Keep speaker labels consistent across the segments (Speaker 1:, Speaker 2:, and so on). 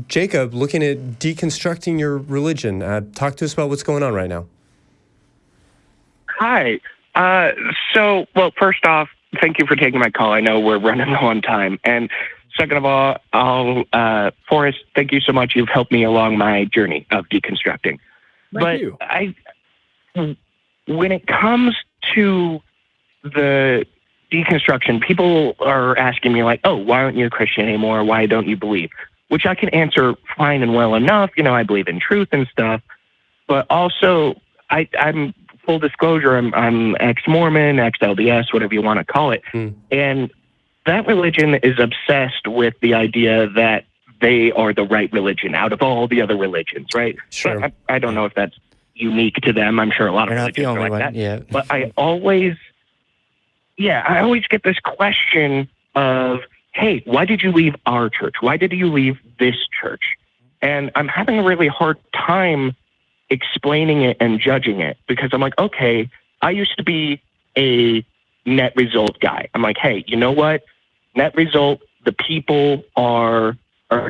Speaker 1: Jacob, looking at deconstructing your religion. Talk to us about what's going on right now.
Speaker 2: Hi. Well, first off, thank you for taking my call. I know we're running low on time. And second of all, Forrest, thank you so much. You've helped me along my journey of deconstructing.
Speaker 3: Thank you.
Speaker 2: When it comes to the deconstruction, people are asking me like, oh, why aren't you a Christian anymore? Why don't you believe? Which I can answer fine and well enough. You know, I believe in truth and stuff. But also, I'm full disclosure, I'm ex-Mormon, ex-LDS, whatever you want to call it. And that religion is obsessed with the idea that they are the right religion out of all the other religions, right?
Speaker 1: Sure.
Speaker 2: I don't know if that's unique to them. I'm sure a lot of religions are like that.
Speaker 4: Yeah.
Speaker 2: But I always get this question of, hey, why did you leave our church? Why did you leave this church? And I'm having a really hard time explaining it and judging it, because I'm like, okay, I used to be a net result guy. I'm like, hey, you know what? Net result, the people are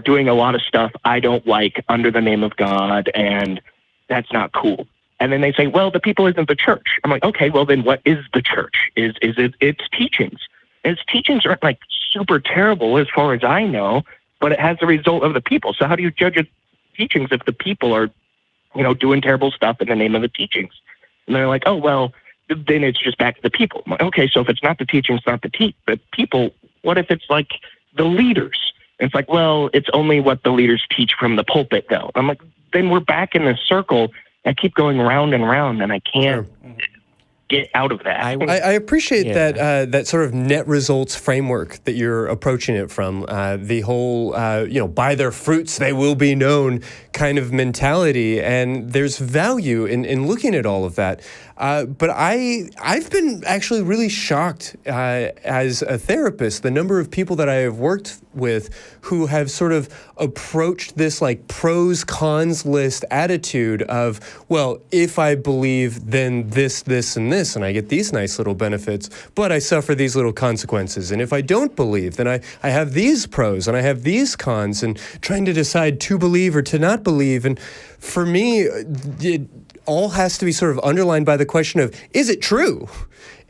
Speaker 2: doing a lot of stuff I don't like under the name of God, and that's not cool. And then they say, well, the people isn't the church. I'm like, okay, well then what is the church? Is it its teachings? And its teachings aren't like super terrible as far as I know, but it has the result of the people. So how do you judge its teachings if the people are, you know, doing terrible stuff in the name of the teachings? And they're like, oh, well, then it's just back to the people. I'm like, okay, so if it's not the teachings, not the people, what if it's like the leaders? And it's like, well, it's only what the leaders teach from the pulpit, though. I'm like, then we're back in this circle. I keep going round and round, and I can't get out of that.
Speaker 1: I appreciate that sort of net results framework that you're approaching it from. The whole, by their fruits they will be known kind of mentality, and there's value in looking at all of that. But I've been actually really shocked as a therapist, the number of people that I have worked with who have sort of approached this like pros cons list attitude of, well, if I believe, then this, and this, and I get these nice little benefits, but I suffer these little consequences. And if I don't believe, then I have these pros and I have these cons, and trying to decide to believe or to not believe. And for me, it all has to be sort of underlined by the question of, is it true?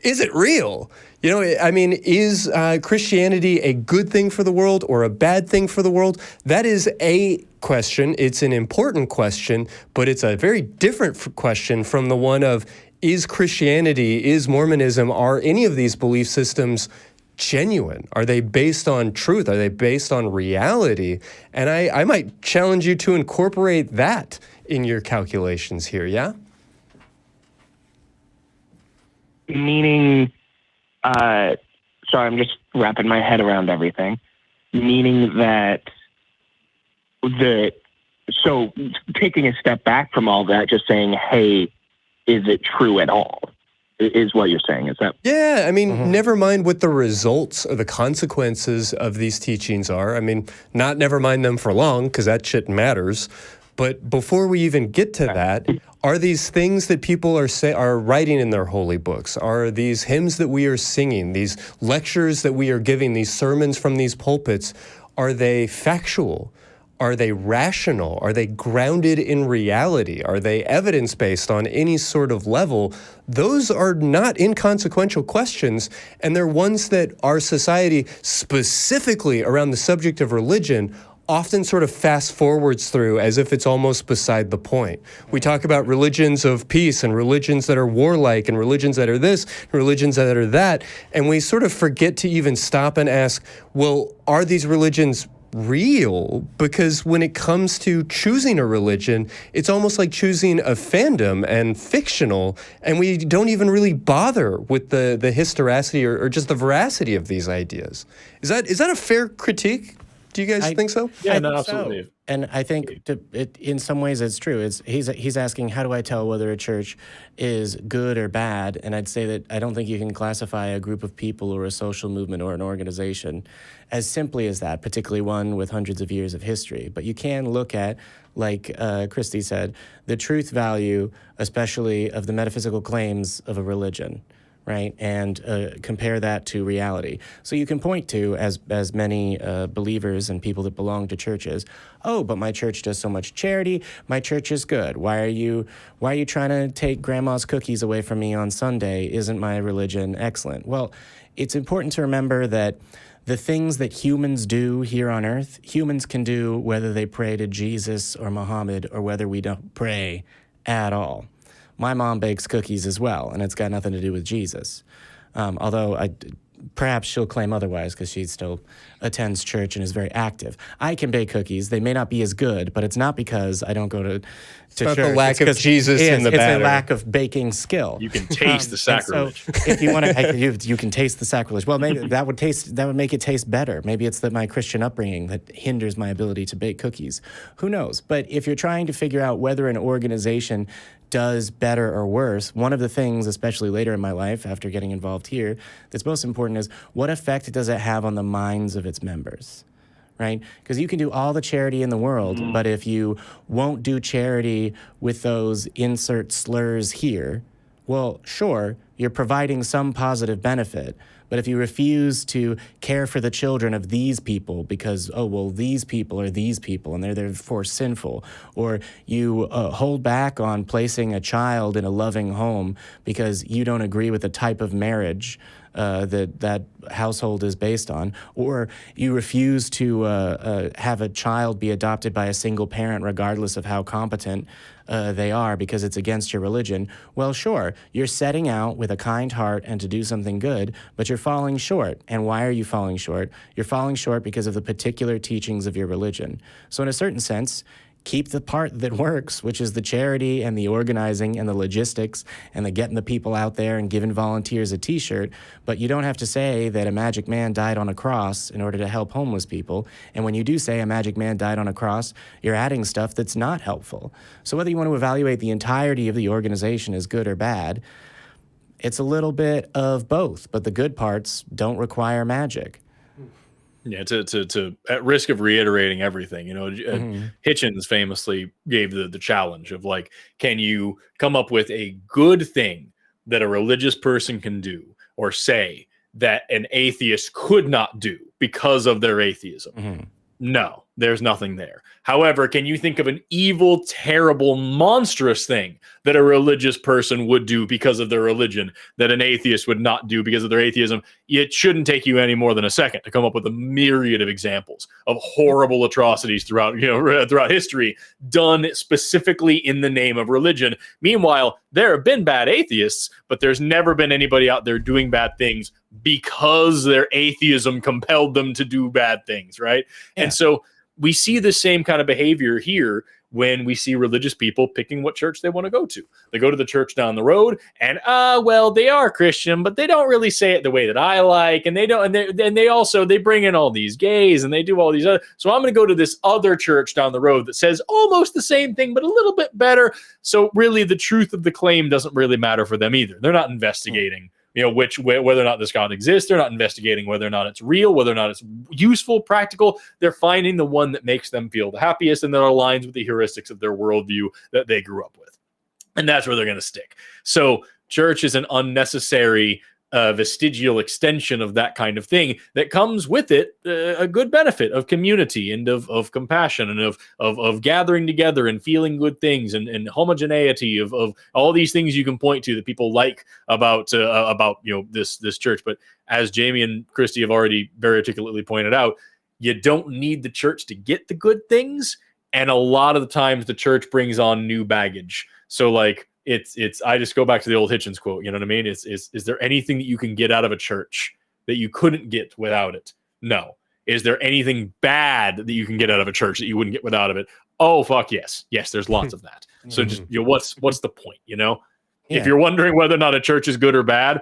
Speaker 1: Is it real? You know, I mean, is Christianity a good thing for the world or a bad thing for the world? That is a question. It's an important question, but it's a very different question from the one of, is Christianity, is Mormonism, are any of these belief systems genuine? Are they based on truth? Are they based on reality? And I might challenge you to incorporate that in your calculations here, yeah?
Speaker 2: Meaning, sorry, I'm just wrapping my head around everything. Meaning that so taking a step back from all that, just saying, hey, is it true at all? Is what you're saying, is that?
Speaker 1: Yeah, I mean, never mind what the results or the consequences of these teachings are. I mean, never mind them for long, because that shit matters. But before we even get to that, are these things that people are writing in their holy books? Are these hymns that we are singing, these lectures that we are giving, these sermons from these pulpits, are they factual? Are they rational? Are they grounded in reality? Are they evidence-based on any sort of level? Those are not inconsequential questions, and they're ones that our society, specifically around the subject of religion, often sort of fast forwards through as if it's almost beside the point. We talk about religions of peace and religions that are warlike and religions that are this, and religions that are that, and we sort of forget to even stop and ask, well, are these religions real? Because when it comes to choosing a religion, it's almost like choosing a fandom and fictional, and we don't even really bother with the historicity or just the veracity of these ideas. Is that a fair critique? Do you guys think so?
Speaker 3: Yeah,
Speaker 4: no,
Speaker 3: absolutely.
Speaker 4: So. And I think in some ways it's true. He's asking, how do I tell whether a church is good or bad? And I'd say that I don't think you can classify a group of people or a social movement or an organization as simply as that, particularly one with hundreds of years of history. But you can look at, like Christy said, the truth value, especially of the metaphysical claims of a religion. right? And compare that to reality. So you can point to, as many believers and people that belong to churches, oh, but my church does so much charity. My church is good. Why are you trying to take grandma's cookies away from me on Sunday? Isn't my religion excellent? Well, it's important to remember that the things that humans do here on earth, humans can do whether they pray to Jesus or Muhammad or whether we don't pray at all. My mom bakes cookies as well, and it's got nothing to do with Jesus. Although perhaps she'll claim otherwise because she still attends church and is very active. I can bake cookies. They may not be as good, but it's not because I don't go to church.
Speaker 1: The lack of Jesus in the batter.
Speaker 4: It's a lack of baking skill.
Speaker 3: You can taste the sacrilege.
Speaker 4: So if you want to, you can taste the sacrilege. Well, maybe that would make it taste better. Maybe it's that my Christian upbringing that hinders my ability to bake cookies. Who knows? But if you're trying to figure out whether an organization does better or worse, one of the things, especially later in my life after getting involved here, that's most important is what effect does it have on the minds of its members, right? Because you can do all the charity in the world, but if you won't do charity with those insert slurs here, well, sure, you're providing some positive benefit, but if you refuse to care for the children of these people because, oh, well, these people are these people and they're therefore sinful, or you hold back on placing a child in a loving home because you don't agree with the type of marriage that household is based on, or you refuse to have a child be adopted by a single parent regardless of how competent they are because it's against your religion, well, sure, you're setting out with a kind heart and to do something good, but you're falling short. And why are you falling short? You're falling short because of the particular teachings of your religion. So in a certain sense, keep the part that works, which is the charity and the organizing and the logistics and the getting the people out there and giving volunteers a t-shirt, but you don't have to say that a magic man died on a cross in order to help homeless people. And when you do say a magic man died on a cross, you're adding stuff that's not helpful. So whether you want to evaluate the entirety of the organization as good or bad, it's a little bit of both, but the good parts don't require magic.
Speaker 3: Yeah, to at risk of reiterating everything, Hitchens famously gave the challenge of like, can you come up with a good thing that a religious person can do or say that an atheist could not do because of their atheism?
Speaker 4: Mm-hmm.
Speaker 3: No, there's nothing there. However, can you think of an evil, terrible, monstrous thing that a religious person would do because of their religion that an atheist would not do because of their atheism? It shouldn't take you any more than a second to come up with a myriad of examples of horrible atrocities throughout history done specifically in the name of religion. Meanwhile, there have been bad atheists, but there's never been anybody out there doing bad things because their atheism compelled them to do bad things, right? Yeah. And so we see the same kind of behavior here when we see religious people picking what church they want to go to. They go to the church down the road and, well, they are Christian, but they don't really say it the way that I like. And they don't, and they also bring in all these gays and they do all these other, so I'm going to go to this other church down the road that says almost the same thing, but a little bit better. So really the truth of the claim doesn't really matter for them either. They're not investigating whether or not this God exists. They're not investigating whether or not it's real, whether or not it's useful, practical. They're finding the one that makes them feel the happiest and that aligns with the heuristics of their worldview that they grew up with. And that's where they're going to stick. So church is an unnecessary vestigial extension of that kind of thing that comes with it a good benefit of community and of compassion and of gathering together and feeling good things and homogeneity of all these things you can point to that people like about this church. But as Jamie and Christy have already very articulately pointed out, you don't need the church to get the good things, and a lot of the times the church brings on new baggage. So like it's I just go back to the old Hitchens quote, you know what I mean? Is there anything that you can get out of a church that you couldn't get without it? No. Is there anything bad that you can get out of a church that you wouldn't get without of it? Oh, fuck yes. Yes, there's lots of that. So just what's the point, Yeah. If you're wondering whether or not a church is good or bad,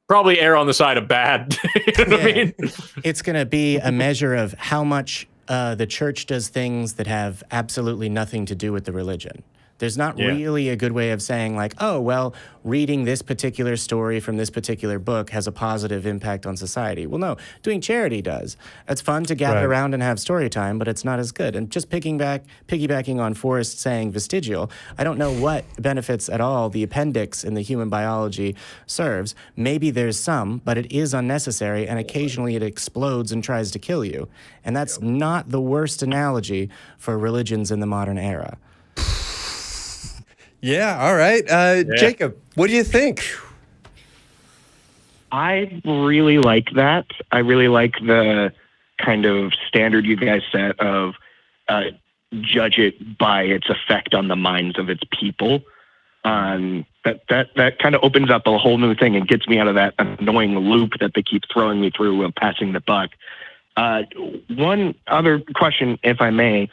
Speaker 3: probably err on the side of bad. You know what I mean?
Speaker 4: It's going to be a measure of how much the church does things that have absolutely nothing to do with the religion. There's not really a good way of saying like, oh, well, reading this particular story from this particular book has a positive impact on society. Well, no, doing charity does. It's fun to gather around and have story time, but it's not as good. And just piggybacking on Forrest saying vestigial, I don't know what benefits at all the appendix in the human biology serves. Maybe there's some, but it is unnecessary, and occasionally it explodes and tries to kill you. And that's not the worst analogy for religions in the modern era.
Speaker 1: Yeah, all right. Jacob, what do you think?
Speaker 2: I really like that. I really like the kind of standard you guys set of judge it by its effect on the minds of its people. That kind of opens up a whole new thing and gets me out of that annoying loop that they keep throwing me through of passing the buck. One other question, if I may,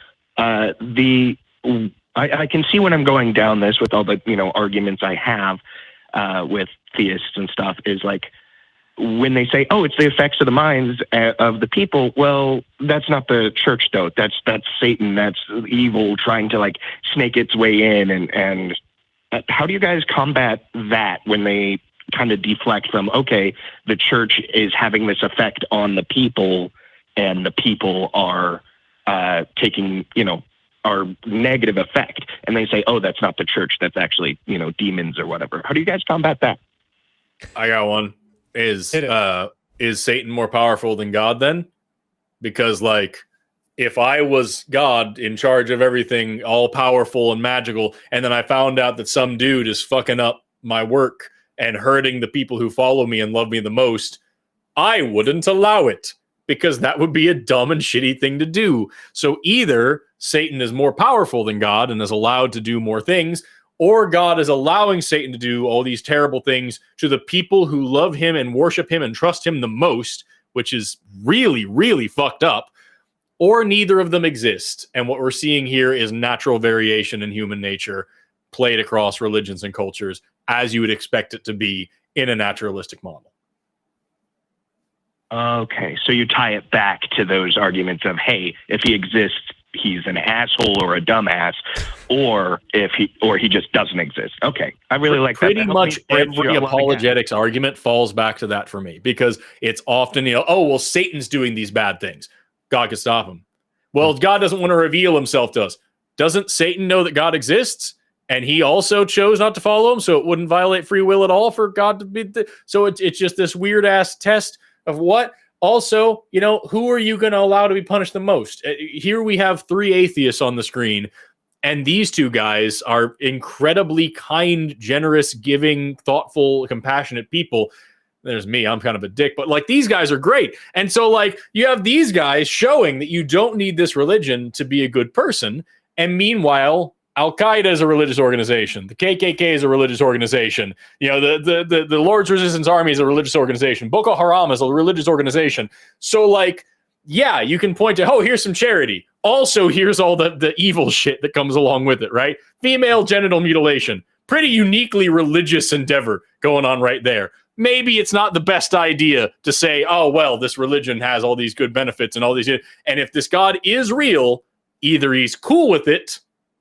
Speaker 2: I can see when I'm going down this with all the arguments I have with theists and stuff is like when they say, oh, it's the effects of the minds of the people. Well, that's not the church though. That's Satan. That's evil trying to like snake its way in. And how do you guys combat that when they kind of deflect from, okay, the church is having this effect on the people and the people are taking, our negative effect, and they say, oh, that's not the church, that's actually, demons or whatever. How do you guys combat that?
Speaker 3: I got one. Is Satan more powerful than God then? Because like, if I was God in charge of everything, all powerful and magical, and then I found out that some dude is fucking up my work and hurting the people who follow me and love me the most, I wouldn't allow it, because that would be a dumb and shitty thing to do. So either Satan is more powerful than God and is allowed to do more things, or God is allowing Satan to do all these terrible things to the people who love him and worship him and trust him the most, which is really, really fucked up, or neither of them exist. And what we're seeing here is natural variation in human nature played across religions and cultures as you would expect it to be in a naturalistic model.
Speaker 2: Okay, so you tie it back to those arguments of, hey, if he exists, he's an asshole or a dumbass, or he just doesn't exist. Okay, I really like that.
Speaker 3: Pretty much every apologetics argument falls back to that for me, because it's often, oh, well, Satan's doing these bad things. God can stop him. Well, God doesn't want to reveal himself to us. Doesn't Satan know that God exists? And he also chose not to follow him, so it wouldn't violate free will at all for God to be... So it's just this weird-ass test of what? Also, who are you going to allow to be punished the most? Here we have 3 atheists on the screen, and these 2 guys are incredibly kind, generous, giving, thoughtful, compassionate people. There's me, I'm kind of a dick, but like these guys are great. And so like you have these guys showing that you don't need this religion to be a good person. And meanwhile, Al-Qaeda is a religious organization. The KKK is a religious organization. The Lord's Resistance Army is a religious organization. Boko Haram is a religious organization. So, like, yeah, you can point to, oh, here's some charity. Also, here's all the evil shit that comes along with it, right? Female genital mutilation. Pretty uniquely religious endeavor going on right there. Maybe it's not the best idea to say, oh, well, this religion has all these good benefits and all these. And if this God is real, either he's cool with it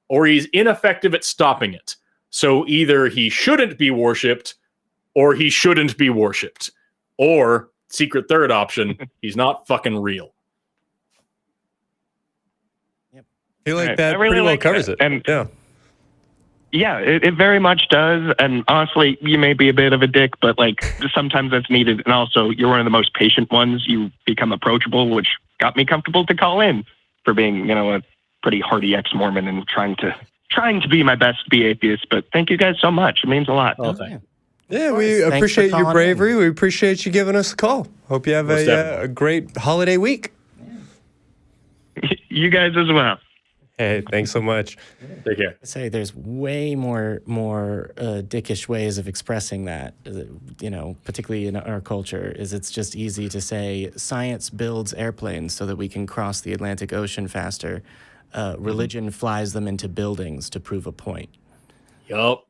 Speaker 3: or he's ineffective at stopping it. So either he shouldn't be worshipped or he shouldn't be worshipped. Or, secret third option, he's not fucking real.
Speaker 1: I feel like that really pretty well covers it.
Speaker 2: And yeah, it very much does. And honestly, you may be a bit of a dick, but like sometimes that's needed. And also, you're one of the most patient ones. You become approachable, which got me comfortable to call in for being, a pretty hardy ex-Mormon and trying to be my best to be atheist. But thank you guys so much. It means a lot.
Speaker 3: Oh, thank you.
Speaker 1: Yeah, we appreciate your bravery. We appreciate you giving us a call. Hope you have a great holiday week.
Speaker 2: You guys as well.
Speaker 1: Hey, thanks so much.
Speaker 3: Take care.
Speaker 4: I say there's way more dickish ways of expressing that, particularly in our culture, is it's just easy to say science builds airplanes so that we can cross the Atlantic Ocean faster. Religion flies them into buildings to prove a point.
Speaker 3: Yup.